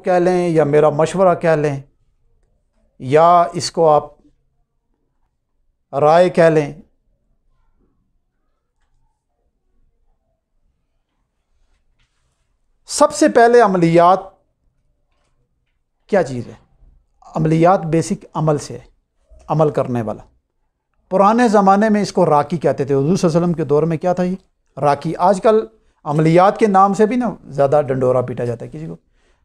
कह लें या मेरा मशवरा कह लें या इसको आप राय कह लें। सबसे पहले अमलियात क्या चीज़ है? अमलियात बेसिक अमल से है, अमल करने वाला। पुराने ज़माने में इसको राकी कहते थे। हुज़ूर सल्लल्लाहु अलैहि वसल्लम के दौर में क्या था ये? राकी। आजकल अमलियात के नाम से भी ना ज़्यादा डंडोरा पीटा जाता है किसी को।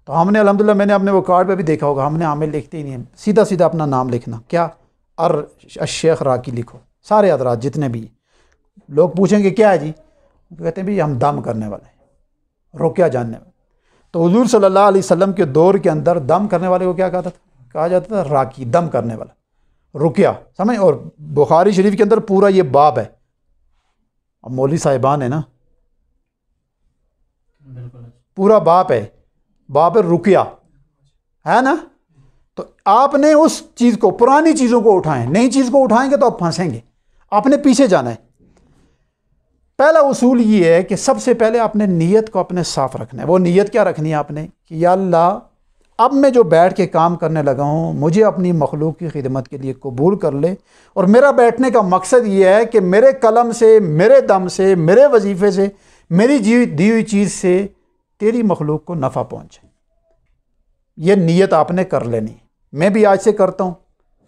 तो हमने अल्हम्दुलिल्लाह, मैंने अपने वो कार्ड पे भी देखा होगा, हमने आमिल लिखते ही नहीं है, सीधा सीधा अपना नाम लिखना। क्या? शेख राकी लिखो। सारे हज़रात जितने भी। लोग पूछेंगे क्या है जी, कहते हैं भाई हम दम करने वाले हैं, रुकिया जानने वाले। तो हुज़ूर सल्लल्लाहु अलैहि वसल्लम के दौर के अंदर दम करने वाले को क्या कहा जाता था? राकी, दम करने वाला, रुकिया, समझ। और बुखारी शरीफ के अंदर पूरा ये बाब है। अब मौलवी साहिबान है ना, पूरा बाप है, बाप है रुकिया, है ना। तो आपने उस चीज़ को, पुरानी चीज़ों को उठाएं, नई चीज़ को उठाएंगे तो आप फंसेंगे। आपने पीछे जाना है। पहला उसूल ये है कि सबसे पहले आपने नीयत को अपने साफ रखना है। वो नीयत क्या रखनी है आपने? कि या अल्लाह, अब मैं जो बैठ के काम करने लगा हूँ, मुझे अपनी मखलूक की खिदमत के लिए कबूल कर ले। और मेरा बैठने का मकसद ये है कि मेरे कलम से, मेरे दम से, मेरे वजीफ़े से, मेरी दी हुई चीज़ से तेरी मखलूक को नफ़ा पहुँचे। ये नीयत आपने कर लेनी। मैं भी आज से करता हूँ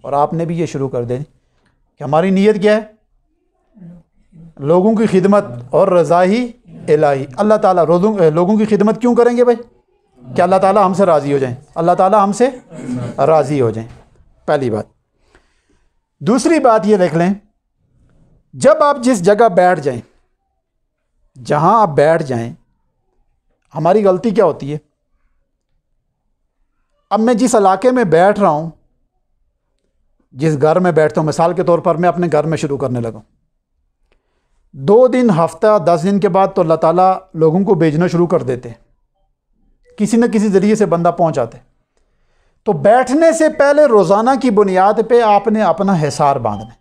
और आपने भी ये शुरू कर देनी कि हमारी नीयत क्या है? लोगों की खिदमत और रज़ाही इलाही। अल्लाह ताला लोगों की खिदमत क्यों करेंगे भाई? कि अल्लाह ताला हमसे राज़ी हो जाएं, अल्लाह ताला हमसे राज़ी हो जाएं, पहली बात। दूसरी बात ये देख लें, जब आप जिस जगह बैठ जाएं, जहां आप बैठ जाएं, हमारी गलती क्या होती है? अब मैं जिस इलाके में बैठ रहा हूं, जिस घर में बैठता हूं, मिसाल के तौर पर मैं अपने घर में शुरू करने लगा, 2 दिन, हफ्ता, 10 दिन के बाद तो अल्लाह ताला लोगों को भेजना शुरू कर देते, किसी न किसी ज़रिए से बंदा पहुंच आते। तो बैठने से पहले रोज़ाना की बुनियाद पे आपने अपना हिसार बांधना।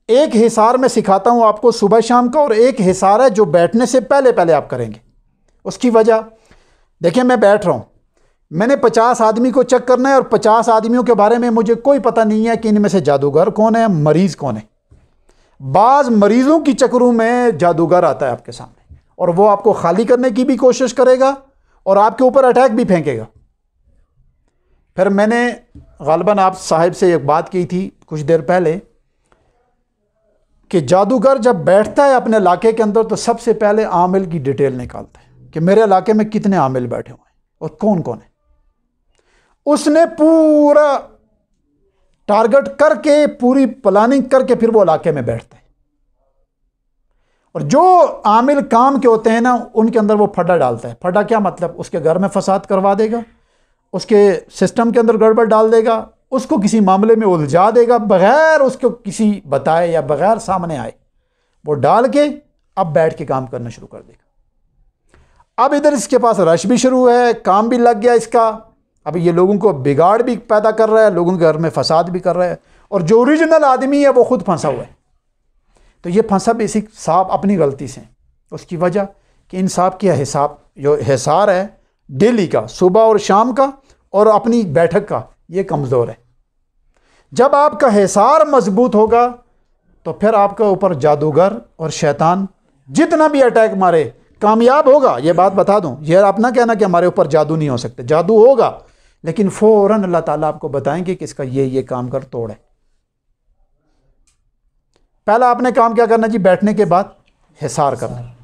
एक हिसार मैं सिखाता हूं आपको सुबह शाम का, और एक हिसार है जो बैठने से पहले पहले आप करेंगे। उसकी वजह देखिए, मैं बैठ रहा हूं, मैंने 50 आदमी को चेक करना है और 50 आदमियों के बारे में मुझे कोई पता नहीं है कि इनमें से जादूगर कौन है, मरीज़ कौन है। बाज़ मरीज़ों की चक्करों में जादूगर आता है आपके सामने, और वो आपको खाली करने की भी कोशिश करेगा और आपके ऊपर अटैक भी फेंकेगा। फिर मैंने गालिबन आप साहिब से एक बात की थी कुछ देर पहले कि जादूगर जब बैठता है अपने इलाके के अंदर तो सबसे पहले आमिल की डिटेल निकालता है कि मेरे इलाके में कितने आमिल बैठे हुए हैं और कौन कौन है। उसने पूरा टारगेट करके, पूरी प्लानिंग करके फिर वो इलाके में बैठता है। और जो आमिल काम के होते हैं ना, उनके अंदर वो फड्डा डालता है। फड्डा क्या मतलब? उसके घर में फसाद करवा देगा, उसके सिस्टम के अंदर गड़बड़ डाल देगा, उसको किसी मामले में उलझा देगा बगैर उसको किसी बताए या बगैर सामने आए, वो डाल के अब बैठ के काम करना शुरू कर देगा। अब इधर इसके पास रश भी शुरू है, काम भी लग गया इसका। अब ये लोगों को बिगाड़ भी पैदा कर रहा है, लोगों के घर में फसाद भी कर रहा है, और जो ओरिजिनल आदमी है वो खुद फंसा हुआ है। तो ये फंसा बेसिक साहब अपनी गलती से। उसकी वजह कि इन साहब की हिसाब, जो हिसार है डेली का, सुबह और शाम का, और अपनी बैठक का, ये कमज़ोर है। जब आपका हिसार मजबूत होगा तो फिर आपके ऊपर जादूगर और शैतान जितना भी अटैक मारे कामयाब होगा। ये बात बता दूं, ये आप ना कहना कि हमारे ऊपर जादू नहीं हो सकते, जादू होगा, लेकिन फ़ौरन अल्लाह ताला आपको बताएंगे कि इसका ये काम कर तोड़ है। पहला आपने काम क्या करना जी? बैठने के बाद हिसार करना।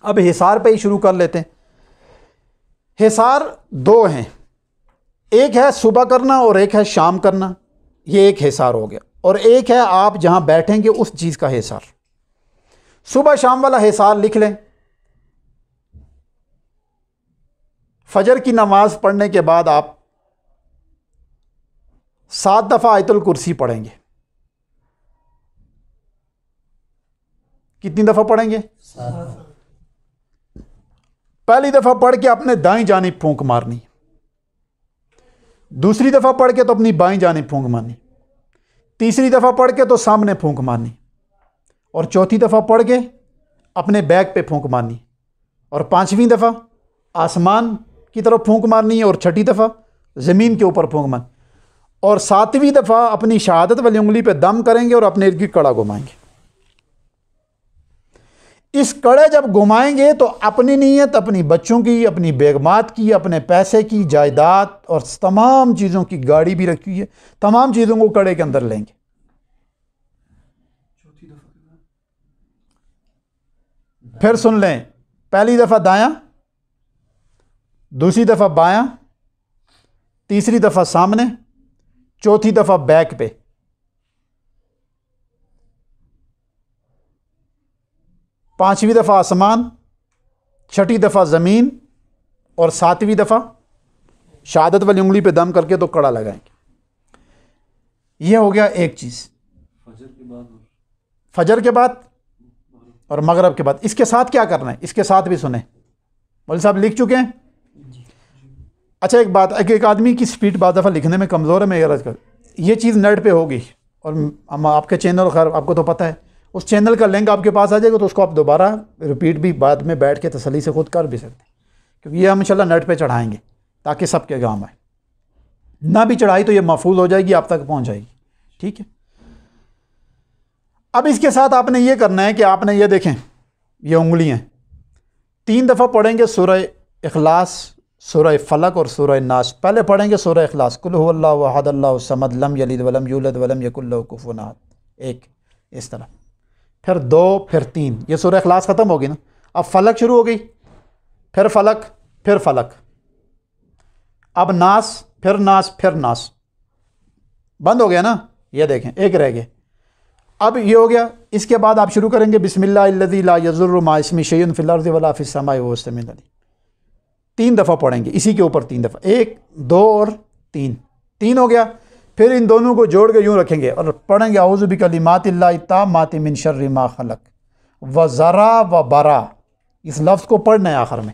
अब हिसार पे ही शुरू कर लेते हैं। हिसार 2 हैं, एक है सुबह करना और एक है शाम करना, ये एक हिसार हो गया। और एक है आप जहां बैठेंगे उस चीज का हिसार। सुबह शाम वाला हिसार लिख लें। फजर की नमाज पढ़ने के बाद आप 7 दफा आयतुल कुर्सी पढ़ेंगे। कितनी दफा पढ़ेंगे? 7। पहली दफा पढ़ के अपने दाईं जानिब फूंक मारनी, दूसरी दफा पढ़ के तो अपनी बाईं जानिब फूंक मारनी, तीसरी दफा पढ़ के तो सामने फूंक मारनी, और चौथी दफा पढ़ के अपने बैक पे फूंक मारनी, और 5वीं दफा आसमान की तरफ फूंक मारनी है और 6ठी दफ़ा ज़मीन के ऊपर फूंक मारनी, और 7वीं दफ़ा अपनी शहादत वाली उंगली पे दम करेंगे और अपने इर्द गिर्द कड़ा घुमाएंगे। इस कड़े जब घुमाएंगे तो अपनी नीयत, अपनी बच्चों की, अपनी बेगमात की, अपने पैसे की, जायदाद और तमाम चीज़ों की, गाड़ी भी रखी हुई है, तमाम चीज़ों को कड़े के अंदर लेंगे। फिर सुन लें, पहली दफ़ा दायां, दूसरी दफ़ा बायां, तीसरी दफ़ा सामने, चौथी दफ़ा बैक पे, पांचवी दफ़ा आसमान, 6ठी दफ़ा ज़मीन और 7वीं दफ़ा शहादत वाली उंगली पे दम करके तो कड़ा लगाएंगे। यह हो गया एक चीज़। फजर के बाद और मगरब के बाद। इसके साथ क्या करना है, इसके साथ भी सुने, मौलवी साहब लिख चुके हैं। अच्छा एक बात, एक आदमी की स्पीड बाद दफ़ा लिखने में कमज़ोर है, मैं अर्ज़ कर, ये चीज़ नेट पे होगी और हम आपके चैनल, खैर आपको तो पता है, उस चैनल का लिंक आपके पास आ जाएगा, तो उसको आप दोबारा रिपीट भी बाद में बैठ के तसल्ली से खुद कर भी सकते हैं, क्योंकि ये हम इंशाल्लाह नेट पे चढ़ाएंगे ताकि सबके काम आए। ना भी चढ़ाई तो ये महफूज हो जाएगी, आप तक पहुँच जाएगी। ठीक है, अब इसके साथ आपने ये करना है कि आपने ये देखें, ये उंगलियाँ 3 दफ़ा पढ़ेंगे सूरह इखलास, सूरह फलक और सूरह नास। पहले पढ़ेंगे सूरह इखलास, कुल हुवल्लाहु अहद अल्लाहु समद लम यलिद वलम यूलद वलम यकुल लहू कुफुवन अहद, एक इस तरह, फिर 2, फिर 3, ये सूरह इखलास ख़त्म होगी ना। अब फलक शुरू हो गई, फिर फलक, फिर फलक, अब नास, फिर नास, फिर नास, बंद हो गया ना, ये देखें एक रह गए। अब ये हो गया, इसके बाद आप शुरू करेंगे बिस्मिल्लाहिल्लज़ी ला यज़ुर्रु मा इस्मिही शैउन फिल अर्ज़ि वला फिस समाई वहुव अस्समीउल अलीम। 3 दफ़ा पढ़ेंगे, इसी के ऊपर 3 दफ़ा, 1, 2 और 3, 3 हो गया। फिर इन दोनों को जोड़ के यूँ रखेंगे और पढ़ेंगे औज़ु बिकलिमातिल्लाहि ताम्माति मिन शर्रि मा खलक़ व ज़रा व बरा। इस लफ्ज़ को पढ़ना है आखिर में,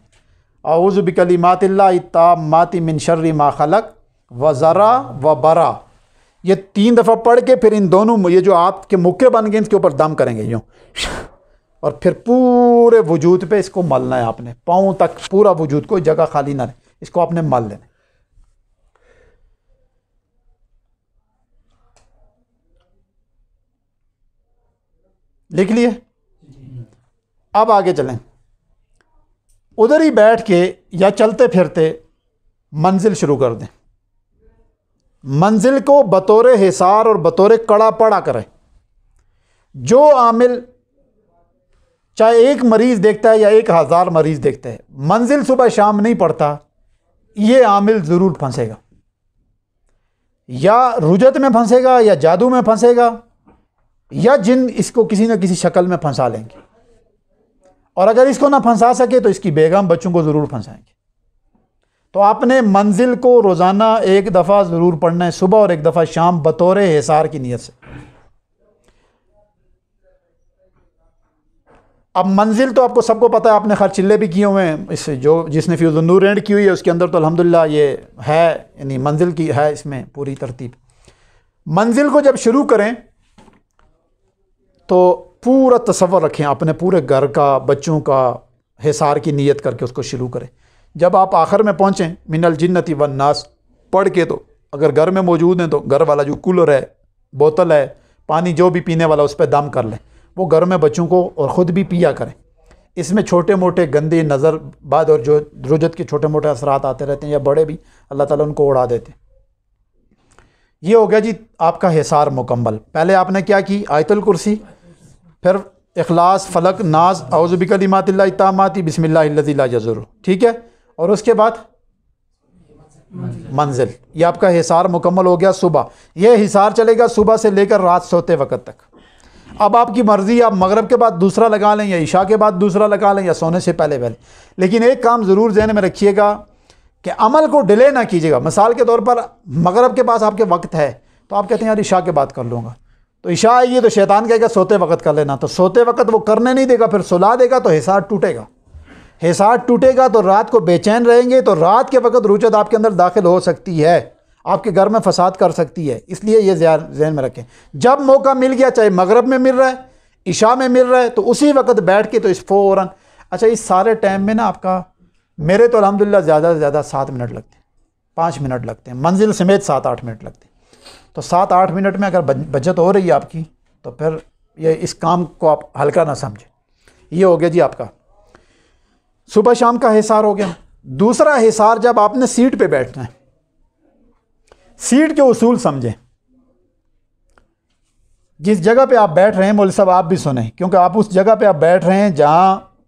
औज़ु बिकलिमातिल्लाहि ताम्माति मिन शर्रि मा खलक़ व ज़रा व बरा। ये 3 दफ़ा पढ़ के फिर इन दोनों, ये जो आपके मुक्के बन गए, इसके ऊपर दम करेंगे यूँ, और फिर पूरे वजूद पे इसको मलना है आपने, पाँव तक पूरा वजूद, कोई जगह खाली ना रहे, इसको आपने मल लेना। लिख लिए? अब आगे चलें। उधर ही बैठ के या चलते फिरते मंजिल शुरू कर दें। मंजिल को बतौर हिसार और बतौर कड़ा पड़ा करें। जो आमिल चाहे एक मरीज़ देखता है या 1000 मरीज़ देखता है, मंजिल सुबह शाम नहीं पड़ता, ये आमिल ज़रूर फंसेगा, या रुजत में फंसेगा, या जादू में फंसेगा, या जिन इसको किसी न किसी शक्ल में फंसा लेंगे। और अगर इसको ना फंसा सके तो इसकी बेगम बच्चों को ज़रूर फंसाएंगे। तो आपने मंजिल को रोज़ाना 1 दफ़ा ज़रूर पढ़ना है, सुबह और 1 दफ़ा शाम, बतौर हिसार की नीयत से। अब मंजिल तो आपको सबको पता है, आपने खर्चिल्ले भी किए हुए हैं, इस जो जिसने फ्यूज़ नूर रेंट की हुई है उसके अंदर तो अल्हम्दुलिल्लाह ये है, यानी मंजिल की है इसमें पूरी तरतीब। मंजिल को जब शुरू करें तो पूरा तसव्वुर रखें, अपने पूरे घर का, बच्चों का हिसार की नीयत करके उसको शुरू करें। जब आप आखिर में पहुँचें मिनल जिन्नति वन नास पढ़ के, तो अगर घर में मौजूद हैं तो घर वाला जो कूलर है, बोतल है, पानी जो भी पीने वाला, उस पर दम कर लें, वो घर में बच्चों को और ख़ुद भी पिया करें। इसमें छोटे मोटे गंदे नज़र बाद और जो रुजत के छोटे मोटे असरात आते रहते हैं, या बड़े भी, अल्लाह ताला उनको उड़ा देते हैं। ये हो गया जी आपका हिसार मुकम्मल। पहले आपने क्या की, आयतुल कुर्सी, फिर इखलास, फलक, नाज, औज़ु बिकलिमातिल्लाहि ताम्माति बिस्मिल्लाहिल्लज़ी ला यज़ुर्रु, ठीक है। और उसके बाद मंजिल, ये आपका हिसार मुकम्मल हो गया। सुबह ये हिसार चलेगा सुबह से लेकर रात सोते वक्त तक। अब आपकी मर्ज़ी, आप मगरिब के बाद दूसरा लगा लें, या इशा के बाद दूसरा लगा लें, या सोने से पहले पहले। लेकिन एक काम ज़रूर ज़हन में रखिएगा कि अमल को डिले ना कीजिएगा। मिसाल के तौर पर मगरिब के पास आपके वक्त है, तो आप कहते हैं यार इशा के बाद कर लूँगा, तो इशा आएगी तो शैतान कहेगा सोते वक्त कर लेना, तो सोते वक्त वो करने नहीं देगा, फिर सुला देगा, तो हिसार टूटेगा। हिसार टूटेगा तो रात को बेचैन रहेंगे, तो रात के वक्त रुचत आपके अंदर दाखिल हो सकती है, आपके घर में फसाद कर सकती है। इसलिए ये ज़हन में रखें, जब मौका मिल गया, चाहे मगरिब में मिल रहा है, इशा में मिल रहा है, तो उसी वक्त बैठ के तो इस फ़ौरन। अच्छा, इस सारे टाइम में ना आपका मेरे तो अल्हम्दुलिल्लाह ज़्यादा से ज़्यादा 7 मिनट लगते हैं, 5 मिनट लगते हैं, मंजिल समेत 7-8 मिनट लगते हैं। तो 7-8 मिनट में अगर बचत हो रही है आपकी, तो फिर ये इस काम को आप हल्का ना समझें। ये हो गया जी आपका सुबह शाम का हिसार हो गया। दूसरा हिसार, जब आपने सीट पे बैठना है, सीट के उसूल समझें। जिस जगह पे आप बैठ रहे हैं, मौलवी साहब आप भी सुने, क्योंकि आप उस जगह पे आप बैठ रहे हैं जहाँ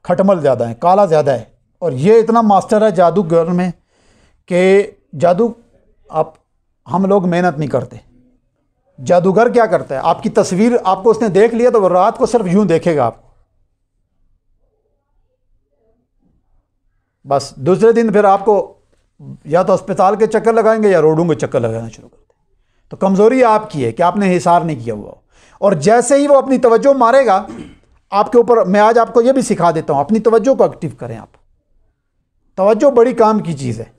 खटमल ज़्यादा है, काला ज़्यादा है, और ये इतना मास्टर है जादूगर में कि जादू हम लोग मेहनत नहीं करते। जादूगर क्या करता है, आपकी तस्वीर आपको उसने देख लिया तो वो रात को सिर्फ यूं देखेगा आपको, बस दूसरे दिन फिर आपको या तो अस्पताल के चक्कर लगाएंगे या रोडों के चक्कर लगाना शुरू करते। तो कमज़ोरी आपकी है कि आपने हिसार नहीं किया हुआ। और जैसे ही वो अपनी तवज्जो मारेगा आपके ऊपर, मैं आज आपको ये भी सिखा देता हूँ, अपनी तवज्जो को एक्टिव करें आप। तवज्जो बड़ी काम की चीज़ है।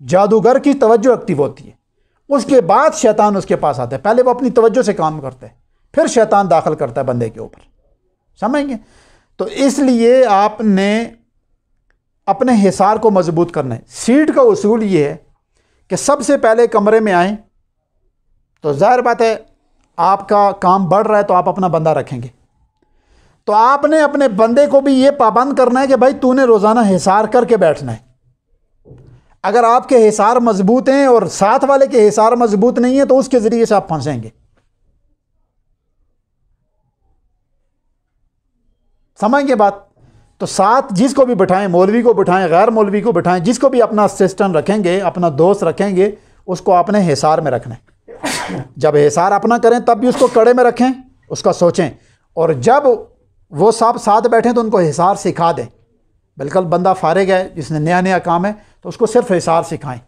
जादूगर की तवज्जो एक्टिव होती है, उसके बाद शैतान उसके पास आता है। पहले वो अपनी तवज्जो से काम करता है, फिर शैतान दाखिल करता है बंदे के ऊपर, समझेंगे। तो इसलिए आपने अपने हिसार को मजबूत करना है। सीट का उसूल ये है कि सबसे पहले कमरे में आए तो जाहिर बात है आपका काम बढ़ रहा है तो आप अपना बंदा रखेंगे, तो आपने अपने बंदे को भी ये पाबंद करना है कि भाई तूने रोज़ाना हिसार करके बैठना है। अगर आपके हिसार मजबूत हैं और साथ वाले के हिसार मजबूत नहीं है तो उसके ज़रिए से आप फंसेंगे, समझेंगे बात। तो साथ जिसको भी बिठाएं, मौलवी को बिठाएं, गैर मौलवी को बिठाएं, जिसको भी अपना असिस्टेंट रखेंगे, अपना दोस्त रखेंगे, उसको अपने हिसार में रखना है। जब हिसार अपना करें तब भी उसको कड़े में रखें, उसका सोचें, और जब वो सब साथ बैठें तो उनको हिसार सिखा दें। बिल्कुल बंदा फारिग है, जिसने नया नया काम है, तो उसको सिर्फ हिसार सिखाएं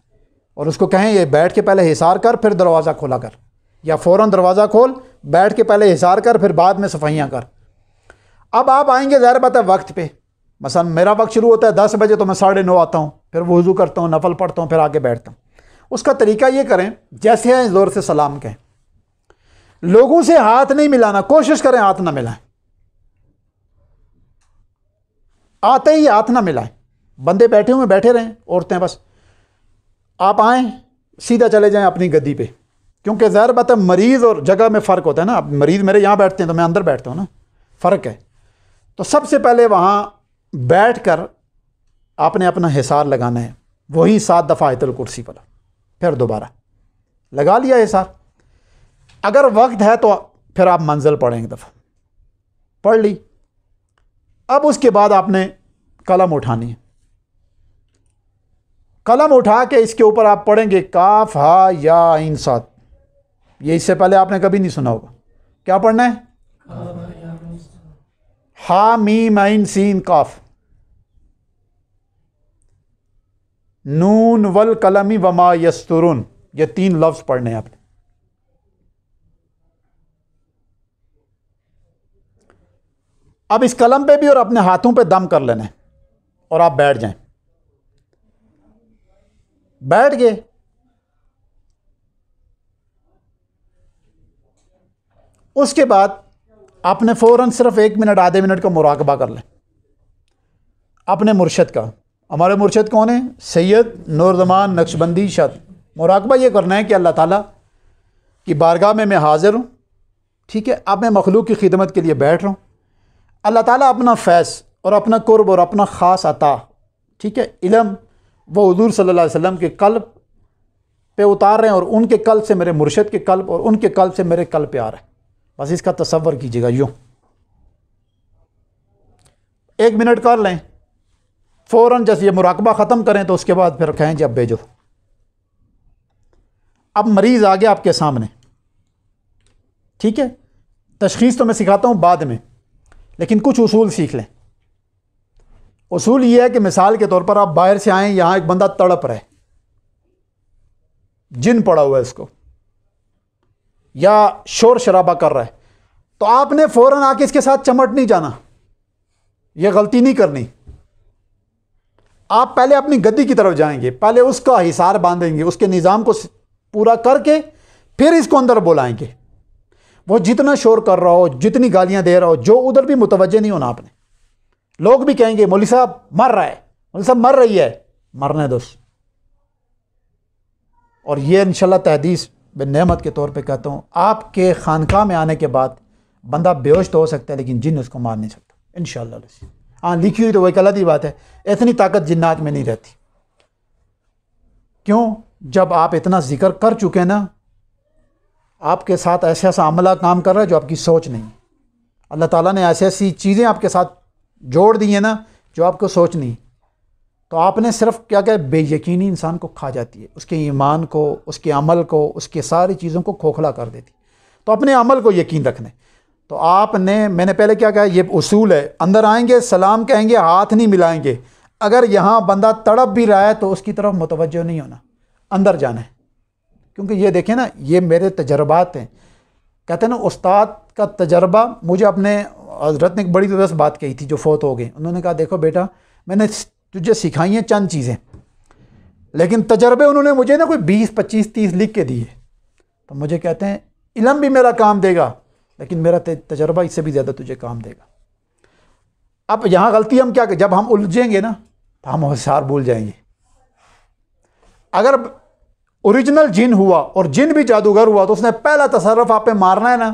और उसको कहें ये बैठ के पहले हिसार कर फिर दरवाज़ा खोला कर, या फ़ौरन दरवाज़ा खोल, बैठ के पहले हिसार कर फिर बाद में सफाइयाँ कर। अब आप आएंगे ज़ाहिर बात है वक्त पे, मसलन मेरा वक्त शुरू होता है 10 बजे, तो मैं 9:30 आता हूँ, फिर वज़ू करता हूँ, नफल पढ़ता हूँ, फिर आके बैठता हूँ। उसका तरीका ये करें, जैसे हैं ज़ोर से सलाम कहें, लोगों से हाथ नहीं मिलाना, कोशिश करें हाथ ना मिलाएं, आते ही हाथ ना मिलाएं। बंदे बैठे हुए बैठे रहें, औरतें बस, आप आएँ सीधा चले जाएं अपनी गद्दी पे, क्योंकि ज़ाहिर बात है मरीज़ और जगह में फ़र्क होता है ना। अब मरीज़ मेरे यहाँ बैठते हैं तो मैं अंदर बैठता हूँ ना, फ़र्क है। तो सबसे पहले वहाँ बैठकर आपने अपना हिसार लगाना है, वही 7 दफ़ा आयतुल कुर्सी वाला, फिर दोबारा लगा लिया हिसार। अगर वक्त है तो फिर आप मंजिल पढ़ें, एक दफ़ा पढ़ ली। अब उसके बाद आपने कलम उठानी है, कलम उठा के इसके ऊपर आप पढ़ेंगे काफ हा या आइन साद। ये इससे पहले आपने कभी नहीं सुना होगा। क्या पढ़ना है? हा मीम आइन सीन काफ, नून वल कलमी वमा यस्तुरुन, ये 3 लफ्ज पढ़ने हैं आपने। अब इस कलम पे भी और अपने हाथों पे दम कर लेना है और आप बैठ जाएं। बैठ गए, उसके बाद आपने फ़ौरन सिर्फ 1 मिनट आधे मिनट का मुराकबा कर लें अपने मुर्शद का। हमारे मुर्शद कौन है? सैयद नूरजमान नक्शबंदी शाह। मुराकबा ये करना है कि अल्लाह ताला की बारगाह में मैं हाज़िर हूँ, ठीक है, अब मैं मखलूक की खिदमत के लिए बैठ रहा हूँ। अल्लाह ताला अपना फैज़ और अपना कुर्ब और अपना ख़ास अता, ठीक है, इल्म, वो हुज़ूर सल्लल्लाहु अलैहि वसल्लम के कल्ब पे उतार रहे हैं और उनके कल्ब से मेरे मुर्शद के कल्ब और उनके कल्ब से मेरे कल्ब पे आ रहा है। बस इसका तसव्वुर कीजिएगा यूँ। 1 मिनट कर लें, फ़ौरन जैसे ये मुराकबा ख़त्म करें तो उसके बाद फिर कहें जी अब भेजो। अब मरीज़ आ गया आपके सामने, ठीक है, तशख़ीस तो मैं सिखाता हूँ बाद में, लेकिन कुछ उसूल सीख लें। उसूल ये है कि मिसाल के तौर पर आप बाहर से आएँ, यहाँ एक बंदा तड़प रहा है, जिन पड़ा हुआ है इसको, या शोर शराबा कर रहा है, तो आपने फ़ौरन आके इसके साथ चमट नहीं जाना, यह गलती नहीं करनी। आप पहले अपनी गद्दी की तरफ जाएंगे, पहले उसका हिसार बांधेंगे, उसके निज़ाम को पूरा करके फिर इसको अंदर बुलाएंगे। वो जितना शोर कर रहा हो, जितनी गालियां दे रहा हो, जो उधर भी मुतवज्जे नहीं होना आपने। लोग भी कहेंगे मौलवी साहब मर रहा है, बोले सब मर रही है, मरने दो। और ये इंशाल्लाह तहदीस बिन नेमत के तौर पे कहता हूँ, आपके खानका में आने के बाद बंदा बेहोश तो हो सकता है लेकिन जिन उसको मार नहीं सकता इंशाल्लाह। हाँ, लिखी हुई तो वही गलत ही बात है, इतनी ताकत जिन्नात में नहीं रहती। क्यों? जब आप इतना जिक्र कर चुके ना, आपके साथ ऐसा ऐसा अमला काम कर रहा है जो आपकी सोच नहीं। अल्लाह ताला ने ऐसी ऐसी चीज़ें आपके साथ जोड़ दी हैं ना जो आपको सोच नहीं। तो आपने सिर्फ क्या क्या बेयकीनी इंसान को खा जाती है, उसके ईमान को, उसके अमल को, उसके सारी चीज़ों को खोखला कर देती। तो अपने अमल को यकीन रखने। तो आपने, मैंने पहले क्या कहा, ये उसूल है, अंदर आएंगे सलाम कहेंगे, हाथ नहीं मिलाएंगे। अगर यहाँ बंदा तड़प भी रहा है तो उसकी तरफ मुतवज्जो नहीं होना, अंदर जाना है। क्योंकि ये देखें ना, ये मेरे तजर्बात हैं। कहते हैं ना उस्ताद का तजर्बा। मुझे अपने हज़रत ने एक बड़ी दिलचस्प बात कही थी जो फोत हो गए। उन्होंने कहा देखो बेटा, मैंने तुझे सिखाई हैं चंद चीज़ें, लेकिन तजर्बे उन्होंने मुझे ना कोई 20, 25, 30 लिख के दिए। तो मुझे कहते हैं इल्म भी मेरा काम देगा, लेकिन मेरा तजर्बा इससे भी ज़्यादा तुझे काम देगा। अब यहाँ गलती हम क्या, जब हम उलझेंगे ना तो हम होशियार भूल जाएंगे। अगर ओरिजिनल जिन हुआ और जिन भी जादूगर हुआ तो उसने पहला तसर्रुफ आप पे मारना है ना,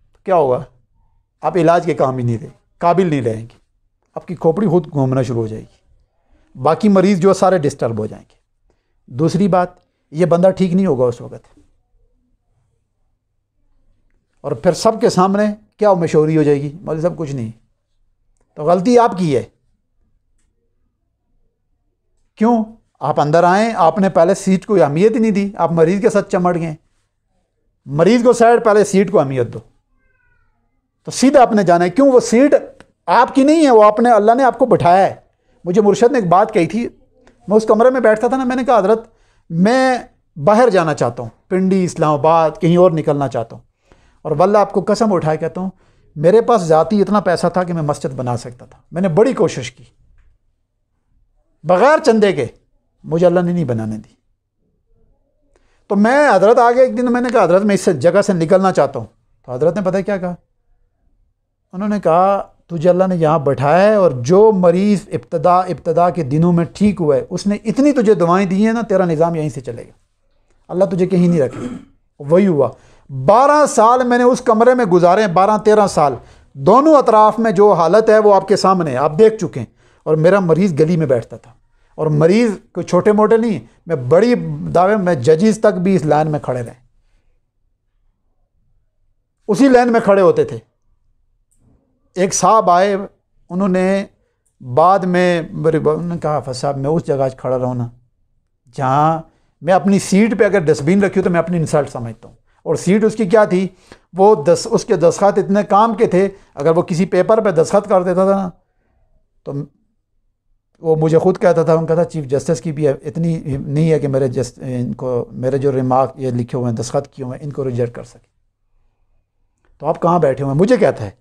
तो क्या होगा? आप इलाज के काम ही नहीं रहे, काबिल नहीं रहेंगे, आपकी खोपड़ी खुद घूमना शुरू हो जाएगी, बाकी मरीज जो सारे डिस्टर्ब हो जाएंगे। दूसरी बात, ये बंदा ठीक नहीं होगा उस वक्त, और फिर सबके सामने क्या मशहूरी हो जाएगी, मौलवी साहब कुछ नहीं। तो गलती आपकी है। क्यों? आप अंदर आए, आपने पहले सीट को अहमियत ही नहीं दी, आप मरीज के साथ चमट गए। मरीज को साइड, पहले सीट को अहमियत दो। तो सीधा आपने जाना है। क्यों? वो सीट आपकी नहीं है, वो आपने, अल्लाह ने आपको बिठाया है। मुझे मुर्शद ने एक बात कही थी, मैं उस कमरे में बैठता था ना, मैंने कहा हज़रत मैं बाहर जाना चाहता हूँ, पिंडी, इस्लामाबाद, कहीं और निकलना चाहता हूँ। और वल्लाह आपको कसम उठाए कहता हूँ, मेरे पास ज़ाती इतना पैसा था कि मैं मस्जिद बना सकता था। मैंने बड़ी कोशिश की, बग़ैर चंदे के, मुझे अल्लाह ने नहीं बनाने दी। तो मैं हज़रत आगे एक दिन मैंने कहा हज़रत मैं इस जगह से निकलना चाहता हूँ। तो हज़रत ने पता है क्या कहा? उन्होंने कहा तुझे अल्लाह ने यहाँ बैठाया है, और जो मरीज़ इब्तदा के दिनों में ठीक हुआ है उसने इतनी तुझे दुआएं दी हैं ना, तेरा निज़ाम यहीं से चलेगा, अल्लाह तुझे कहीं नहीं रखेगा। वही हुआ। 12 साल मैंने उस कमरे में गुजारे, 12-13 साल। दोनों अतराफ़ में जो हालत है वो आपके सामने है, आप देख चुके हैं। और मेरा मरीज़ गली में बैठता था, और मरीज़ कोई छोटे मोटे नहीं, मैं बड़ी दावे में जजेस तक भी इस लाइन में खड़े रहे, उसी लाइन में खड़े होते थे। एक साहब आए, उन्होंने बाद में उन्होंने कहा हाफ़िज़ साहब मैं उस जगह खड़ा रहूँ ना जहाँ मैं अपनी सीट पे अगर डस्टबिन रखी हो तो मैं अपनी इंसल्ट समझता हूँ। और सीट उसकी क्या थी, वो उसके दस्तखत इतने काम के थे, अगर वो किसी पेपर पे दस्तखत कर देता था ना तो वो मुझे खुद कहता था, उनका था चीफ जस्टिस की भी इतनी नहीं है कि मेरे जो रिमार्क ये लिखे हुए हैं, दस्तखत किए हुए हैं, इनको रिजेक्ट कर सके। तो आप कहाँ बैठे हुए हैं? मुझे कहता है।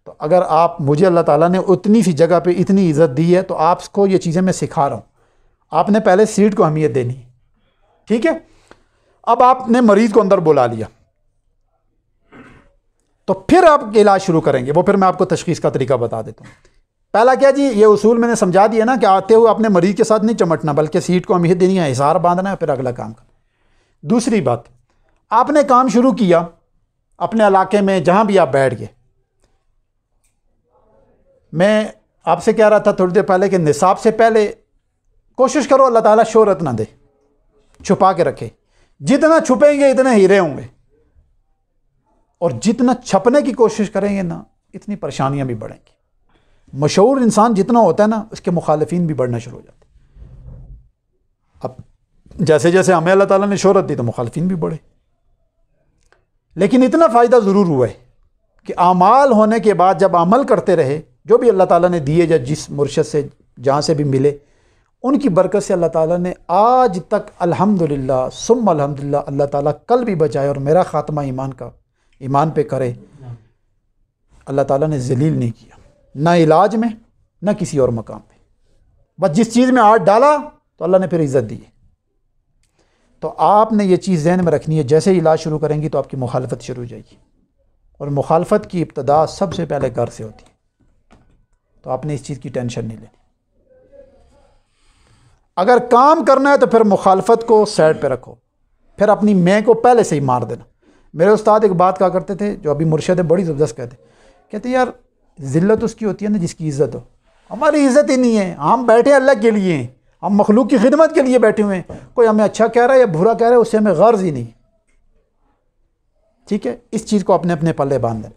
तो अगर आप, मुझे अल्लाह ताला ने उतनी सी जगह पे इतनी इज़्ज़त दी है, तो आपको ये चीज़ें मैं सिखा रहा हूँ। आपने पहले सीट को अहमियत देनी है, ठीक है? अब आपने मरीज़ को अंदर बुला लिया, तो फिर आप इलाज शुरू करेंगे। वो फिर मैं आपको तशखीस का तरीका बता देता हूँ। पहला क्या जी, ये उसूल मैंने समझा दिया ना कि आते हुए अपने मरीज़ के साथ नहीं चमटना, बल्कि सीट को अहमियत देनी है, हिसार बांधना है, फिर अगला काम करना। दूसरी बात, आपने काम शुरू किया अपने इलाके में, जहाँ भी आप बैठ गए। मैं आपसे कह रहा था थोड़ी देर पहले कि निसाब से पहले कोशिश करो अल्लाह ताला शोहरत ना दे, छुपा के रखे। जितना छुपेंगे इतने हीरे होंगे, और जितना छपने की कोशिश करेंगे ना, इतनी परेशानियां भी बढ़ेंगी। मशहूर इंसान जितना होता है ना, उसके मुखालिफिन भी बढ़ना शुरू हो जाते हैं। अब जैसे जैसे हमें अल्लाह ताला ने शोहरत दी तो मुखालिफिन भी बढ़े। लेकिन इतना फ़ायदा ज़रूर हुआ है कि आमाल होने के बाद जब अमल करते रहे, जो भी अल्लाह ताला ने दिए, या जिस मुर्शद से जहाँ से भी मिले, उनकी बरकत से अल्लाह ताला ने आज तक अल्हम्दुलिल्लाह सुम्मा अल्हम्दुलिल्लाह, अल्लाह ताला कल भी बचाए और मेरा ख़ात्मा ईमान पे करे। अल्लाह ताला ने जलील नहीं किया, ना इलाज में ना किसी और मकाम पे। बस जिस चीज़ में हाथ डाला तो अल्लाह ने फिर इज़्ज़त दी है। तो आपने ये चीज़ ज़हन में रखनी है, जैसे ही इलाज शुरू करेंगी तो आपकी मुखालफत शुरू हो जाएगी, और मुखालफत की इब्तदा सबसे पहले घर से होती है। तो आपने इस चीज़ की टेंशन नहीं लेनी। अगर काम करना है तो फिर मुखालफत को साइड पे रखो, फिर अपनी मैं को पहले से ही मार देना। मेरे उस्ताद एक बात कहा करते थे, जो अभी मुर्शिद है, बड़ी ज़बरदस्त कहते यार ज़िल्लत उसकी होती है ना जिसकी इज़्ज़त हो। हमारी इज़्ज़त ही नहीं है, हम बैठे अल्लाह के लिए हैं, हम मखलूक की खिदमत के लिए बैठे हुए हैं। कोई हमें अच्छा कह रहा है या बुरा कह रहा है उससे हमें गर्ज ही नहीं। ठीक है, इस चीज़ को अपने अपने पल्ले बांध लें।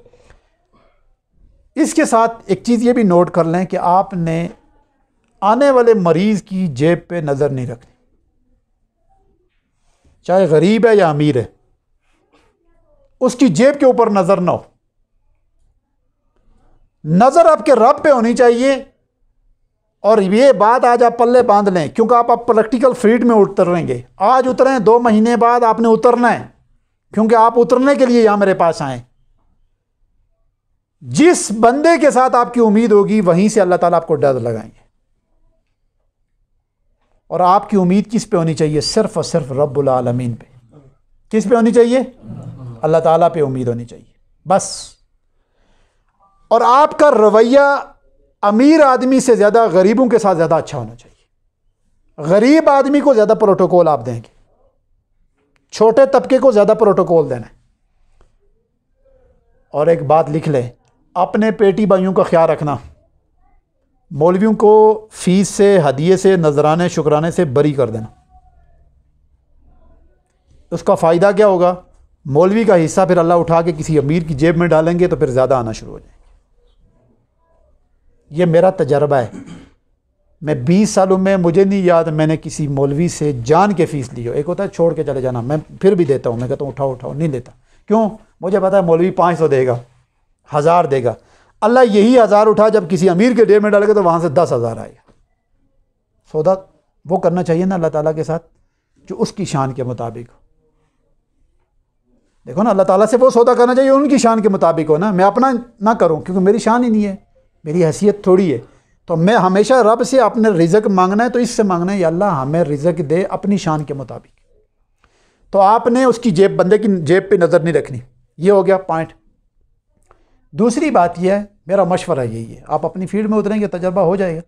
इसके साथ एक चीज़ ये भी नोट कर लें कि आपने आने वाले मरीज़ की जेब पे नज़र नहीं रखनी, चाहे गरीब है या अमीर है, उसकी जेब के ऊपर नज़र ना हो। नज़र आपके रब पे होनी चाहिए। और ये बात आज आप पल्ले बांध लें, क्योंकि आप प्रैक्टिकल फील्ड में उतरेंगे। आज उतरें, 2 महीने बाद आपने उतरना है, क्योंकि आप उतरने के लिए यहां मेरे पास आए। जिस बंदे के साथ आपकी उम्मीद होगी वहीं से अल्लाह ताला आपको डर लगाएंगे। और आपकी उम्मीद किस पे होनी चाहिए? सिर्फ और सिर्फ रब्बुल आलमीन पे। किस पे होनी चाहिए? अल्लाह ताला पे उम्मीद होनी चाहिए, बस। और आपका रवैया अमीर आदमी से ज़्यादा गरीबों के साथ ज़्यादा अच्छा होना चाहिए। गरीब आदमी को ज़्यादा प्रोटोकॉल आप देंगे, छोटे तबके को ज़्यादा प्रोटोकॉल देना है। और एक बात लिख लें, अपने पेटी भाइयों का ख्याल रखना। मौलवियों को फीस से, हदिये से, नजराने, शुक्राने से बरी कर देना। उसका फ़ायदा क्या होगा? मौलवी का हिस्सा फिर अल्लाह उठा के किसी अमीर की जेब में डालेंगे तो फिर ज़्यादा आना शुरू हो जाएंगे। ये मेरा तजर्बा है। मैं 20 सालों में, मुझे नहीं याद मैंने किसी मौलवी से जान के फ़ीस ली हो। एक होता है छोड़ के चले जाना, मैं फिर भी देता हूँ, मैं कहता हूँ उठाओ उठाओ, नहीं लेता। क्यों? मुझे पता है मौलवी 500 देगा, 1000 देगा। अल्लाह यही 1000 उठा जब किसी अमीर के जेब में डालेगा तो वहाँ से 10,000 आएगा। सौदा वो करना चाहिए ना अल्लाह ताला के साथ जो उसकी शान के मुताबिक हो। देखो ना, अल्लाह ताला से वो सौदा करना चाहिए उनकी शान के मुताबिक हो ना। मैं अपना ना करूँ, क्योंकि मेरी शान ही नहीं है, मेरी हैसियत थोड़ी है। तो मैं हमेशा रब से अपने रिज़्क मांगना है, तो इससे मांगना है, या अल्लाह हमें रिज़्क दे अपनी शान के मुताबिक। तो आपने उसकी जेब, बंदे की जेब पे नज़र नहीं रखनी। ये हो गया पॉइंट। दूसरी बात यह है, मेरा मशवरा यही है, आप अपनी फील्ड में उतरेंगे, तजर्बा हो जाएगा।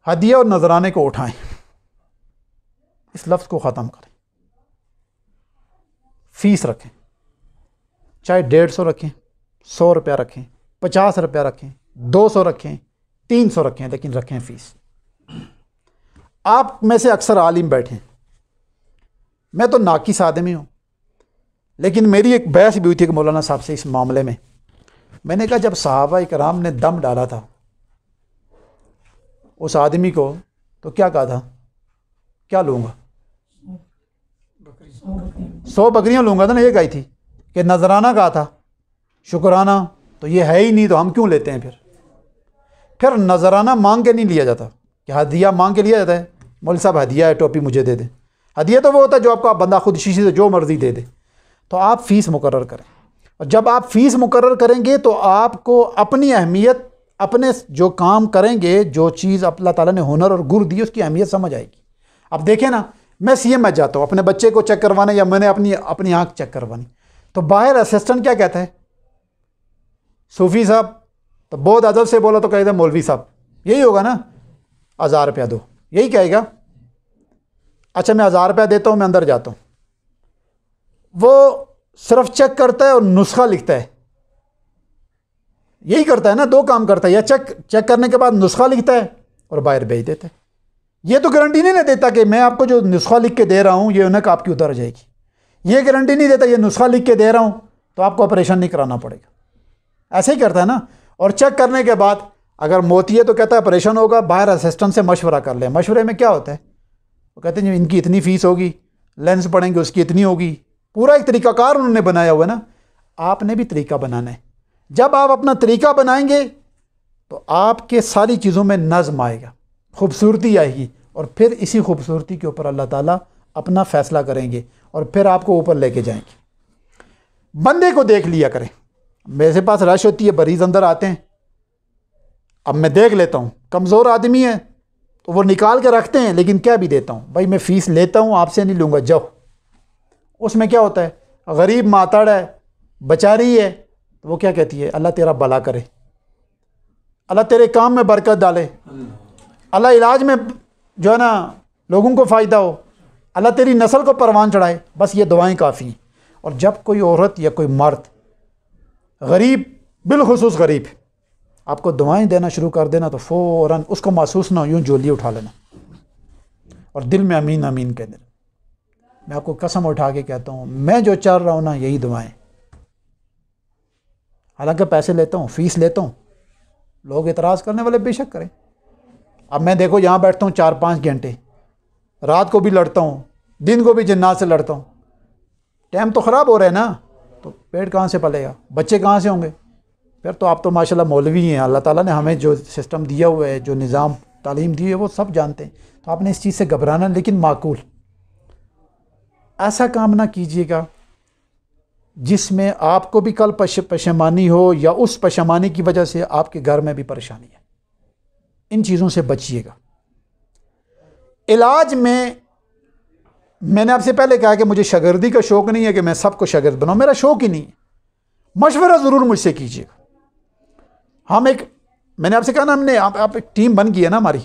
हदिया और नजराने को उठाएं, इस लफ्ज़ को ख़त्म करें। फीस रखें, चाहे 150 रखें, 100 रुपया रखें, 50 रुपया रखें, 200 रखें, 300 रखें, लेकिन रखें फ़ीस। आप में से अक्सर आलिम बैठे, मैं तो नाकिस आदमी हूँ, लेकिन मेरी एक बहस भी हुई थी कि मौलाना साहब से इस मामले में। मैंने कहा जब सहाबा इकराम ने दम डाला था उस आदमी को, तो क्या कहा था? क्या लूँगा? 100 बकरियाँ लूँगा था ना, ये कही थी। कि नजराना कहा था, शुक्राना तो ये है ही नहीं, तो हम क्यों लेते हैं? फिर नजराना मांग के नहीं लिया जाता, कि हदिया मांग के लिया जाता है। मौलवी साहब हदिया है, टोपी मुझे दे दें। हदिया तो वो होता है जो आपको बंदा खुद शीशी से जो मर्ज़ी दे दे। तो आप फ़ीस मुकर्रर करें, और जब आप फ़ीस मुकर्रर करेंगे तो आपको अपनी अहमियत, अपने जो काम करेंगे, जो चीज़ अल्लाह ताला ने हुनर और गुर दी, उसकी अहमियत समझ आएगी। अब देखें ना, मैं CMH जाता हूँ अपने बच्चे को चेक करवाने, या मैंने अपनी आँख चेक करवानी, तो बाहर असिस्टेंट क्या कहता है? सूफ़ी साहब। तो बहुत अदब से बोला तो कहता है मौलवी साहब। यही होगा ना, 1000 रुपया दो, यही कहेगा। अच्छा मैं 1000 रुपया देता हूँ, मैं अंदर जाता हूँ, वो सिर्फ चेक करता है और नुस्खा लिखता है। यही करता है ना, 2 काम करता है, या चेक करने के बाद नुस्खा लिखता है और बाहर भेज देता है। ये तो गारंटी नहीं देता कि मैं आपको जो नुस्खा लिख के दे रहा हूँ ये उन्हें आपकी उतर जाएगी। ये गारंटी नहीं देता ये नुस्खा लिख के दे रहा हूँ तो आपको ऑपरेशन नहीं कराना पड़ेगा। ऐसे ही करता है ना। और चेक करने के बाद अगर मोती है तो कहता है ऑपरेशन होगा, बाहर असिस्टेंट से मशवरा कर ले। मशवरे में क्या होता है? वो कहते हैं इनकी इतनी फ़ीस होगी, लेंस पड़ेंगे उसकी इतनी होगी। पूरा एक तरीक़ाकार उन्होंने बनाया हुआ है ना। आपने भी तरीका बनाना है। जब आप अपना तरीका बनाएंगे तो आपके सारी चीज़ों में नज़्म आएगा, खूबसूरती आएगी, और फिर इसी खूबसूरती के ऊपर अल्लाह ताला अपना फ़ैसला करेंगे और फिर आपको ऊपर लेके जाएंगे। बंदे को देख लिया करें। मेरे पास रश होती है, मरीज़ अंदर आते हैं, अब मैं देख लेता हूँ कमज़ोर आदमी है तो वो निकाल के रखते हैं, लेकिन क्या भी देता हूँ, भाई मैं फ़ीस लेता हूँ, आपसे नहीं लूँगा, जाओ। उसमें क्या होता है? गरीब मातड़ है, बचा रही है तो वो क्या कहती है, अल्लाह तेरा भला करे, अल्लाह तेरे काम में बरकत डाले, अल्लाह इलाज में जो है ना लोगों को फ़ायदा हो, अल्लाह तेरी नस्ल को परवान चढ़ाए। बस ये दुआएं काफ़ी हैं। और जब कोई औरत या कोई मर्द गरीब, बिलखुसूस गरीब, आपको दुआएं देना शुरू कर देना तो फ़ौरन उसको महसूस ना हो, यूँ जोली उठा लेना और दिल में अमीन अमीन कह देना। मैं आपको कसम उठा के कहता हूँ, मैं जो चल रहा हूँ ना यही दुआएं। हालांकि पैसे लेता हूँ, फ़ीस लेता हूँ, लोग एतराज़ करने वाले बेशक करें। अब मैं देखो यहाँ बैठता हूँ 4-5 घंटे, रात को भी लड़ता हूँ, दिन को भी जिन्नात से लड़ता हूँ, टाइम तो ख़राब हो रहा है ना, तो पेट कहाँ से पलेगा, बच्चे कहाँ से होंगे। फिर तो आप तो माशाल्लाह मौलवी हैं, अल्लाह ताला ने हमें जो सिस्टम दिया हुआ है, जो निज़ाम तालीम दी है वो सब जानते हैं। तो आपने इस चीज़ से घबराना, लेकिन माकूल ऐसा काम ना कीजिएगा जिसमें आपको भी कल पशेमानी हो या उस पशेमानी की वजह से आपके घर में भी परेशानी है। इन चीज़ों से बचिएगा। इलाज में मैंने आपसे पहले कहा कि मुझे शागिर्दी का शौक़ नहीं है कि मैं सबको शागिर्द बनाऊँ, मेरा शौक़ ही नहीं है। मशवरा ज़रूर मुझसे कीजिएगा। मैंने आपसे कहा ना, हमने आप एक टीम बन गई है ना हमारी,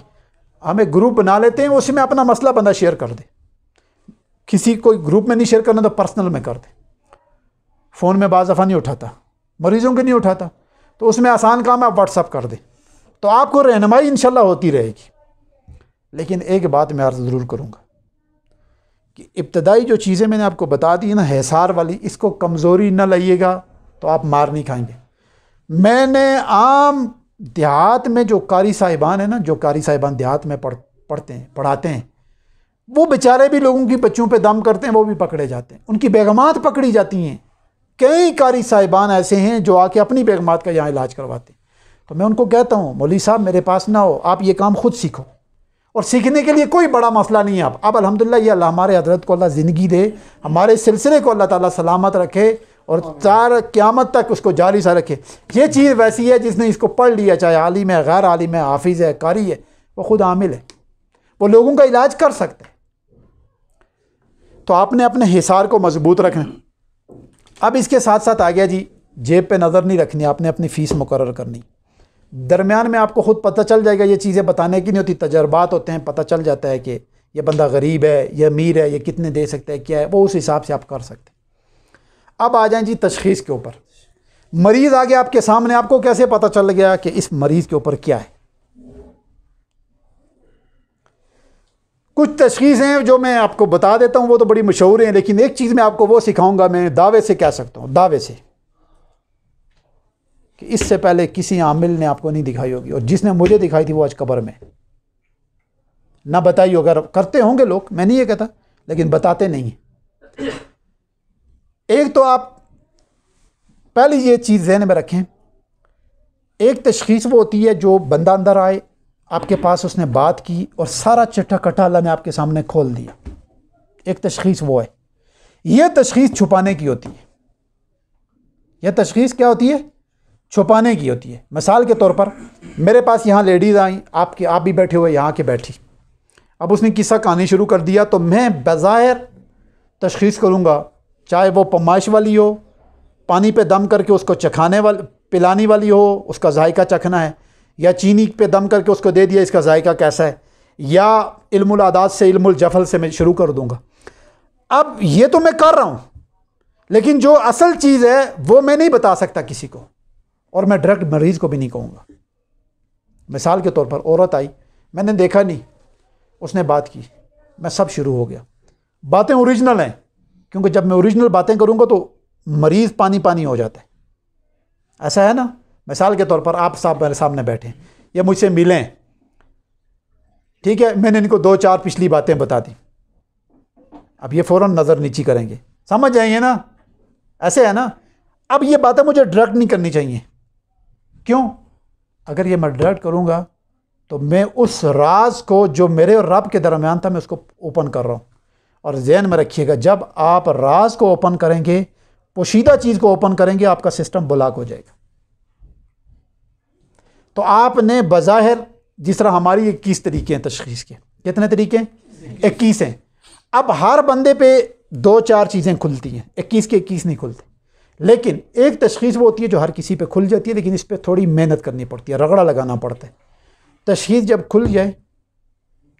हम एक ग्रुप बना लेते हैं, उसमें अपना मसला बंदा शेयर कर दे। किसी कोई ग्रुप में नहीं शेयर करना तो पर्सनल में कर दे। फ़ोन में बाज़ दफ़ा नहीं उठाता, मरीज़ों के नहीं उठाता, तो उसमें आसान काम है, आप व्हाट्सअप कर दे, तो आपको रहनुमाई इंशाल्लाह होती रहेगी। लेकिन एक बात मैं अर्ज़ ज़रूर करूँगा कि इब्तदाई जो चीज़ें मैंने आपको बता दी ना, हिसार वाली, इसको कमज़ोरी न लाइएगा तो आप मार नहीं खाएंगे। मैंने आम देहात में जो कारी साहिबान है ना, जो कारी साहिबान देहात में पढ़ाते हैं, वो बेचारे भी लोगों की बच्चों पे दम करते हैं, वो भी पकड़े जाते हैं, उनकी बेगमात पकड़ी जाती हैं। कई कारी साहिबान ऐसे हैं जो आके अपनी बेगमात का यहाँ इलाज करवाते हैं। तो मैं उनको कहता हूँ, मौलवी साहब मेरे पास ना हो, आप ये काम खुद सीखो, और सीखने के लिए कोई बड़ा मसला नहीं है। आप अल्हम्दुलिल्लाह, ये अल्लाह हमारे हज़रत को अल्लाह ज़िंदगी दे, हमारे सिलसिले को अल्लाह ताला सलामत रखे और चार क़यामत तक उसको जारी सा रखे। ये चीज़ वैसी है जिसने इसको पढ़ लिया, चाहे आलिम है, गैर आलिम है, हाफिज़ है, कारी है, वो खुद आमिल है, वो लोगों का इलाज कर सकते हैं। तो आपने अपने हिसार को मजबूत रखना। अब इसके साथ साथ आ गया जी, जेब पे नज़र नहीं रखनी, आपने अपनी फ़ीस मुकर्रर करनी। दरमियान में आपको ख़ुद पता चल जाएगा, ये चीज़ें बताने की नहीं होती, तजर्बात होते हैं, पता चल जाता है कि ये बंदा गरीब है, ये अमीर है, ये कितने दे सकता है, क्या है, वो उस हिसाब से आप कर सकते हैं। अब आ जाएं जी तशख़ीस के ऊपर। मरीज़ आ गया आपके सामने, आपको कैसे पता चल गया कि इस मरीज़ के ऊपर क्या है। कुछ तशख़ीस हैं जो मैं आपको बता देता हूँ, वो तो बड़ी मशहूर हैं, लेकिन एक चीज़ मैं आपको वो सिखाऊंगा, मैं दावे से कह सकता हूँ, दावे से, कि इससे पहले किसी आमिल ने आपको नहीं दिखाई होगी, और जिसने मुझे दिखाई थी वो आज कब्र में ना बताई। अगर करते होंगे लोग, मैं नहीं ये कहता, लेकिन बताते नहीं हैं। एक तो आप पहले ये चीज़ ज़हन में रखें, एक तशख़ीस वो होती है जो बंदा अंदर आए आपके पास, उसने बात की और सारा चिट्ठा कट्ठा अल्लाह ने आपके सामने खोल दिया। एक तशख़ीस वो है। यह तशख़ीस छुपाने की होती है। यह तशख़ीस क्या होती है? छुपाने की होती है। मिसाल के तौर पर मेरे पास यहाँ लेडीज़ आई, आप भी बैठे हुए यहाँ के बैठी, अब उसने किस्सा कहानी शुरू कर दिया, तो मैं बज़ाहिर तशख़ीस करूँगा, चाहे वो पमाइश वाली हो, पानी पे दम करके उसको चखाने वाली, पिलाने वाली हो, उसका जायका चखना है, या चीनी पे दम करके उसको दे दिया इसका जायका कैसा है, या इल्मुल आदात से, इल्मुल जफल से मैं शुरू कर दूँगा। अब ये तो मैं कर रहा हूँ, लेकिन जो असल चीज़ है वो मैं नहीं बता सकता किसी को, और मैं डायरेक्ट मरीज़ को भी नहीं कहूँगा। मिसाल के तौर पर औरत आई, मैंने देखा नहीं, उसने बात की, मैं सब शुरू हो गया। बातें ओरिजिनल हैं, क्योंकि जब मैं ओरिजिनल बातें करूँगा तो मरीज़ पानी पानी हो जाता है, ऐसा है ना। मिसाल के तौर पर आप साहब मेरे सामने बैठे, ये मुझसे मिलें, ठीक है, मैंने इनको 2-4 पिछली बातें बता दी, अब ये फ़ौरन नज़र नीची करेंगे, समझ जाएंगे ना, ऐसे है ना। अब ये बातें मुझे डायरेक्ट नहीं करनी चाहिए। क्यों? अगर ये मैं डायरेक्ट करूँगा तो मैं उस राज को जो मेरे और रब के दरमियान था, मैं उसको ओपन कर रहा हूँ। और ज़हन में रखिएगा, जब आप राज को ओपन करेंगे, पोशीदा चीज़ को ओपन करेंगे, आपका सिस्टम ब्लॉक हो जाएगा। तो आपने बज़ाहिर, जिस तरह हमारी 21 तरीके हैं तशख़ीस के, कितने तरीके हैं? 21 हैं। अब हर बंदे पे 2-4 चीज़ें खुलती हैं, 21 के 21 नहीं खुलते, लेकिन एक तशख़ीस वो होती है जो हर किसी पे खुल जाती है, लेकिन इस पर थोड़ी मेहनत करनी पड़ती है, रगड़ा लगाना पड़ता है। तशख़ीस जब खुल जाए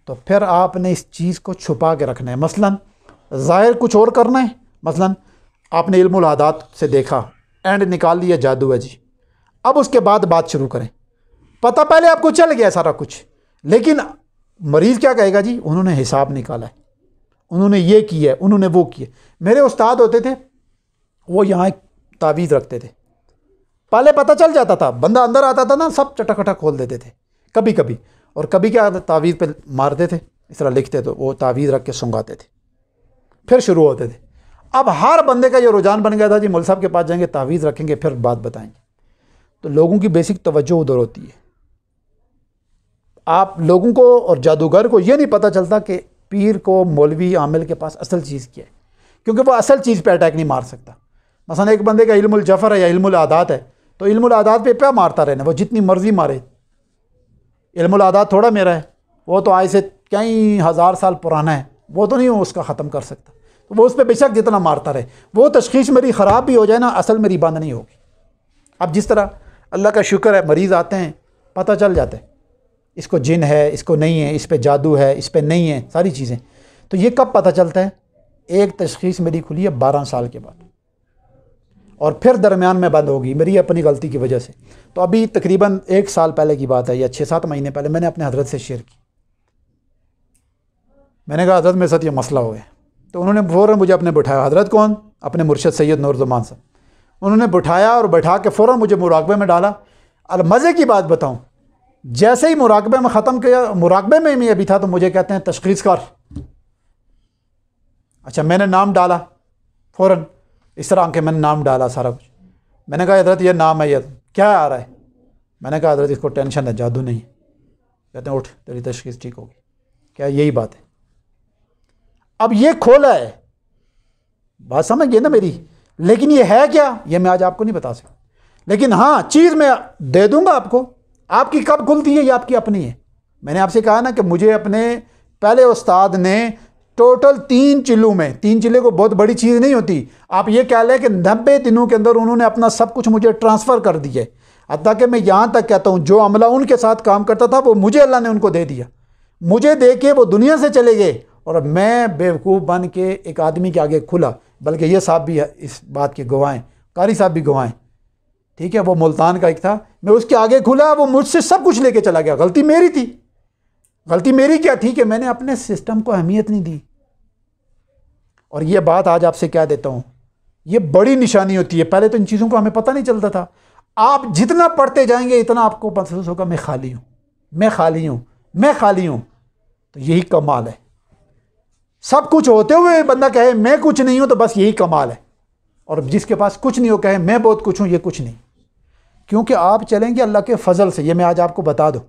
तो फिर आपने इस चीज़ को छुपा के रखना है। मसलन ज़ाहिर कुछ और करना है, मसलन आपने इल्मुल आदात से देखा एंड निकाल लिया जादू है जी, अब उसके बाद बात शुरू करें। पता पहले आपको चल गया सारा कुछ, लेकिन मरीज़ क्या कहेगा जी, उन्होंने हिसाब निकाला है, उन्होंने ये किया है, उन्होंने वो किया। मेरे उस्ताद होते थे, वो यहाँ एक तावीज़ रखते थे, पहले पता चल जाता था, बंदा अंदर आता था ना सब चटखटा खोल देते थे कभी कभी, और कभी क्या तावीज़ पे मारते थे, इस तरह लिखते तो वो तावीज़ रख के सुंगाते थे, फिर शुरू होते थे। अब हर बंदे का ये रुझान बन गया था जी, मौलवी साहब के पास जाएंगे, तावीज़ रखेंगे, फिर बात बताएंगे। तो लोगों की बेसिक तवज्जो उधर होती है। आप लोगों को और जादूगर को ये नहीं पता चलता कि पीर को, मौलवी, आमिल के पास असल चीज़ क्या है, क्योंकि वो असल चीज़ पे अटैक नहीं मार सकता। मसलन एक बंदे का इल्मुल जफ़र है या इल्मुल आदात है, तो इल्मुल आदात पे क्या मारता रहना, वो जितनी मर्जी मारे। इल्मुल आदात थोड़ा मेरा है, वो तो आज से कई हज़ार साल पुराना है, वो तो नहीं उसका ख़त्म कर सकता। तो वो उस पर बेशक जितना मारता रहे, वो तशख़ीस मेरी ख़राब भी हो जाए ना, असल मेरी बंद नहीं होगी। अब जिस तरह अल्लाह का शुक्र है, मरीज़ आते हैं, पता चल जाता है इसको जिन है, इसको नहीं है, इस पे जादू है, इस पे नहीं है, सारी चीज़ें। तो ये कब पता चलता है? एक तशख़ीस मेरी खुली है 12 साल के बाद, और फिर दरमियान में बंद होगी मेरी अपनी गलती की वजह से। तो अभी तकरीबन 1 साल पहले की बात है, या 6-7 महीने पहले मैंने अपने हज़रत से शेयर की। मैंने कहा हज़रत मेरे साथ ये मसला हो गया। तो उन्होंने फ़ौरन मुझे अपने बिठाया। हज़रत कौन? अपने मुर्शिद सैयद नूरुज़्ज़मान साहब। उन्होंने बिठाया और बैठा के फ़ौरन मुझे मुराकबे में डाला। और मज़े की बात बताऊँ, जैसे ही मुराकबे में ख़त्म किया, मुराकबे में मैं अभी था, तो मुझे कहते हैं तशख़ीस कर। अच्छा, मैंने नाम डाला फ़ौरन, इस तरह आके मैंने नाम डाला सारा कुछ। मैंने कहा हज़रत ये नाम है, ये क्या आ रहा है? मैंने कहा हज़रत इसको टेंशन है, जादू नहीं। कहते हैं उठ, तेरी तशख़ीस ठीक होगी। क्या यही बात है? अब ये खोला है, बात समझ गए ना मेरी? लेकिन ये है क्या, ये मैं आज आपको नहीं बता सकता। लेकिन हाँ, चीज़ मैं दे दूंगा आपको। आपकी कब खुलती है, ये आपकी अपनी है। मैंने आपसे कहा ना कि मुझे अपने पहले उस्ताद ने टोटल 3 चिल्लों में, 3 चिल्ले को बहुत बड़ी चीज़ नहीं होती, आप ये कह लें कि 90 दिनों के अंदर उन्होंने अपना सब कुछ मुझे ट्रांसफ़र कर दिया। हत्ता कि मैं यहाँ तक कहता हूँ, जो अमला उनके साथ काम करता था वो मुझे अल्लाह ने उनको दे दिया। मुझे दे के वो दुनिया से चले गए, और मैं बेवकूफ़ बन के एक आदमी के आगे खुला। बल्कि ये साहब भी इस बात के गवाह हैं, कारी साहब भी गवाह हैं, ठीक है। वो मुल्तान का एक था, मैं उसके आगे खुला, वो मुझसे सब कुछ लेके चला गया। गलती मेरी थी। गलती मेरी क्या थी कि मैंने अपने सिस्टम को अहमियत नहीं दी। और ये बात आज आपसे क्या देता हूँ, ये बड़ी निशानी होती है। पहले तो इन चीज़ों को हमें पता नहीं चलता था। आप जितना पढ़ते जाएंगे इतना आपको महसूस होगा मैं खाली हूँ, मैं खाली हूँ, मैं खाली हूँ। तो यही कमाल है। सब कुछ होते हुए बंदा कहे मैं कुछ नहीं हूँ, तो बस यही कमाल है। और जिसके पास कुछ नहीं हो कहे मैं बहुत कुछ हूँ, ये कुछ नहीं। क्योंकि आप चलेंगे अल्लाह के फजल से। ये मैं आज आपको बता दूँ,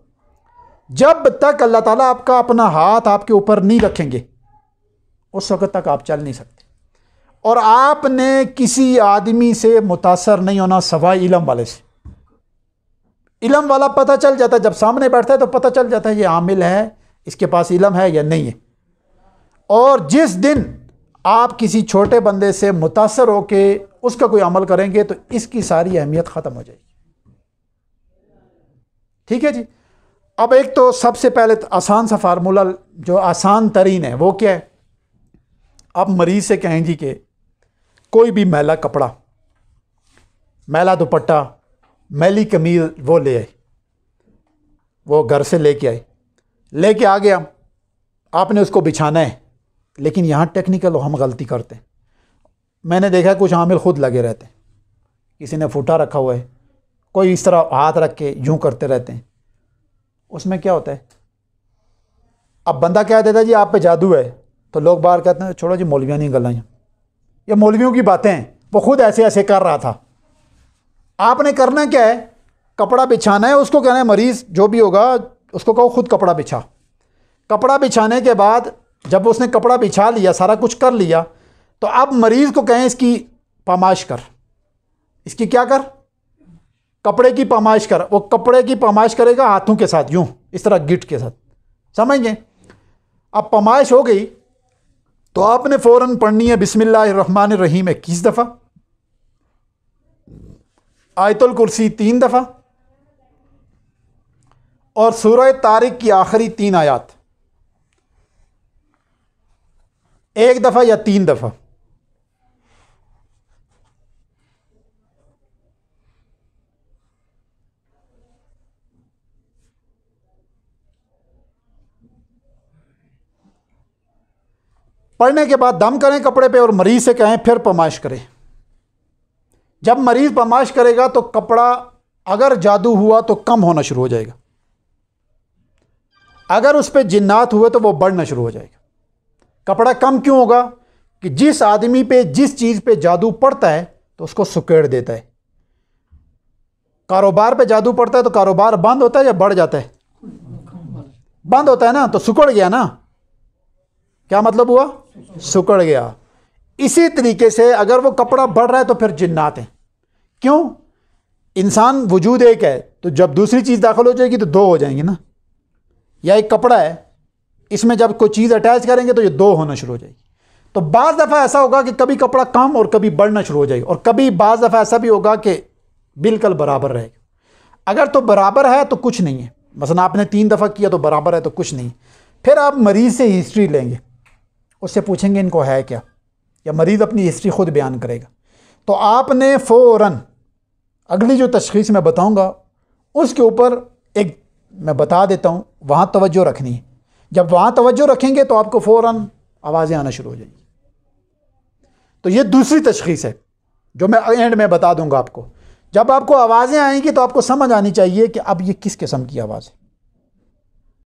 जब तक अल्लाह ताला आपका अपना हाथ आपके ऊपर नहीं रखेंगे, उस वक्त तक आप चल नहीं सकते। और आपने किसी आदमी से मुतासर नहीं होना सवाए इल्म वाले से। इल्म वाला पता चल जाता है, जब सामने बैठता है तो पता चल जाता है ये आमिल है, इसके पास इल्म है या नहीं है। और जिस दिन आप किसी छोटे बंदे से मुतासर होके उसका कोई अमल करेंगे तो इसकी सारी अहमियत ख़त्म हो जाएगी। ठीक है जी। अब एक तो सबसे पहले तो आसान सा फार्मूला जो आसान तरीन है वो क्या है? आप मरीज़ से कहें जी कि कोई भी मैला कपड़ा, मैला दुपट्टा, मैली कमीज वो ले आए, वो घर से लेके आए, लेके आ गया, आपने उसको बिछाना है। लेकिन यहाँ टेक्निकल हम गलती करते हैं। मैंने देखा कुछ आमिल खुद लगे रहते हैं, किसी ने फूटा रखा हुआ है, कोई इस तरह हाथ रख के यूँ करते रहते हैं। उसमें क्या होता है, अब बंदा क्या देता है जी आप पे जादू है, तो लोग बाहर कहते हैं छोड़ो जी मौलवियाँ नहीं गलाएं, ये मौलवियों की बातें हैं, वो खुद ऐसे ऐसे कर रहा था। आपने करना क्या है, कपड़ा बिछाना है, उसको कहना है मरीज़ जो भी होगा उसको कहो खुद कपड़ा बिछा। कपड़ा बिछाने के बाद जब उसने कपड़ा बिछा लिया, सारा कुछ कर लिया, तो अब मरीज़ को कहें इसकी पामाइश कर। इसकी क्या कर? कपड़े की पामाइश कर। वो कपड़े की पामाइश करेगा हाथों के साथ, यूं इस तरह गिट के साथ, समझ गए? अब पामाइश हो गई तो आपने फ़ौरन पढ़नी है बिस्मिल्लाहिर्रहमानिर्रहीम 21 दफ़ा। आयतुल कुर्सी 3 दफ़ा और सूरह तारिक की आखिरी 3 आयात 1 दफ़ा या 3 दफ़ा। पढ़ने के बाद दम करें कपड़े पे और मरीज से कहें फिर पमाइश करें। जब मरीज पमाइश करेगा तो कपड़ा अगर जादू हुआ तो कम होना शुरू हो जाएगा, अगर उस पर जिन्नात हुए तो वो बढ़ना शुरू हो जाएगा। कपड़ा कम क्यों होगा? कि जिस आदमी पे जिस चीज़ पे जादू पड़ता है तो उसको सुकेड़ देता है। कारोबार पे जादू पड़ता है तो कारोबार बंद होता है या बढ़ जाता है? बंद होता है ना, तो सुकड़ गया ना। क्या मतलब हुआ? सुकड़ गया। इसी तरीके से अगर वो कपड़ा बढ़ रहा है तो फिर जिन्नात है। क्यों? इंसान वजूद एक है, तो जब दूसरी चीज़ दाखिल हो जाएगी तो 2 हो जाएंगी ना। या एक कपड़ा है, इसमें जब कोई चीज़ अटैच करेंगे तो ये 2 होना शुरू हो जाएगी। तो बाज़ दफ़ा ऐसा होगा कि कभी कपड़ा कम और कभी बढ़ना शुरू हो जाएगा, और कभी बाज़ दफ़ा ऐसा भी होगा कि बिल्कुल बराबर रहेगा। अगर तो बराबर है तो कुछ नहीं है, मसलन आपने 3 दफ़ा किया तो बराबर है तो कुछ नहीं। फिर आप मरीज़ से हिस्ट्री लेंगे, उससे पूछेंगे इनको है क्या, या मरीज़ अपनी हिस्ट्री खुद बयान करेगा। तो आपने फ़ौरन अगली जो तशख़ीस मैं बताऊंगा उसके ऊपर एक मैं बता देता हूं, वहाँ तवज्जो रखनी है। जब वहाँ तवज्जो रखेंगे तो आपको फ़ौरन आवाज़ें आना शुरू हो जाएंगी। तो ये दूसरी तशख़ीस है जो मैं एंड में बता दूंगा आपको। जब आपको आवाज़ें आएंगी तो आपको समझ आनी चाहिए कि अब ये किस किस्म की आवाज़ है।